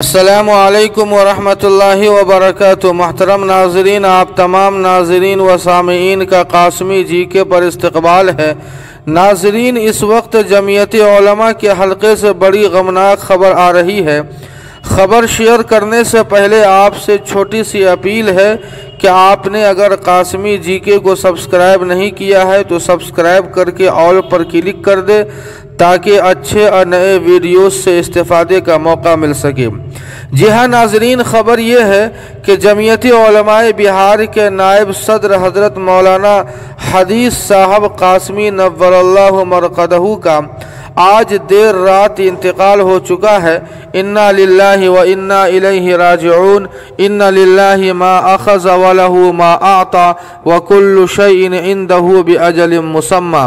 अस्सलामु अलैकुम वरहमतुल्लाहि वबरकातुहू। मुहतरम नाज़रीन, आप तमाम नाज़रीन व सामीईन का कासमी जीके पर इस्तकबाल है। नाज़रीन, इस वक्त जमीयत उलमा के हलक़े से बड़ी गमनाक ख़बर आ रही है। ख़बर शेयर करने से पहले आपसे छोटी सी अपील है कि आपने अगर कासमी जीके को सब्सक्राइब नहीं किया है तो सब्सक्राइब करके ऑल पर क्लिक कर दे ताकि अच्छे और नए वीडियोस से इस्तेफ़ादे का मौका मिल सके। जी हाँ नाज़रीन, ख़बर यह है कि जमीयत उलमाए बिहार के नायब सदर हज़रत मौलाना हदीस साहब कासमी नव्वरल्लाहु मरक़दहू का आज देर रात इंतकाल हो चुका है। इन्ना लिल्लाहि व इन्ना इलैहि राजिऊन। इन्ना लिल्लाहि मा अख़ज़ व लहू मा आता व कुल्लु शैइन इंदहू बिअजलिन मुसम्मा।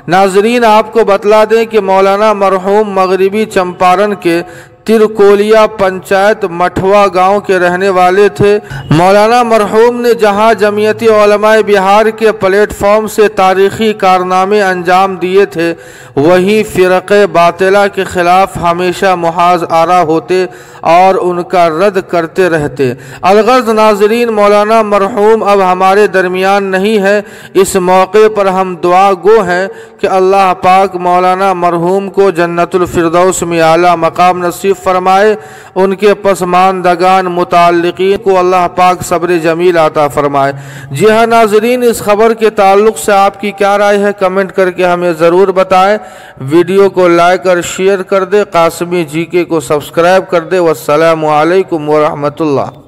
नाज़रीन, आपको बतला दें कि मौलाना मरहूम मगरिबी चंपारण के तिरकोलिया पंचायत मठवा गांव के रहने वाले थे। मौलाना मरहूम ने जहां जमीयत उलमाए बिहार के प्लेटफॉर्म से तारीख़ी कारनामे अंजाम दिए थे, वहीं फ़िरक़े बातिला के ख़िलाफ़ हमेशा मुहाज़ आरा होते और उनका रद्द करते रहते। अलग़र्ज़ नाज़रीन, मौलाना मरहूम अब हमारे दरमियान नहीं है। इस मौके पर हम दुआ गो हैं कि अल्लाह पाक मौलाना मरहूम को जन्नतुल फ़िरदौस में आला मकाम नसीब फरमाए। उनके पसमानदगान मुताल्लिक़ीन को अल्लाह पाक सब्र जमील अता फरमाए। जी हाँ नाज़रीन, इस खबर के ताल्लुक़ से आपकी क्या राय है कमेंट करके हमें ज़रूर बताएं। वीडियो को लाइक और शेयर कर दे, कासमी जीके को सब्सक्राइब कर दे। वस्सलामु अलैकुम वरहमतुल्लाह।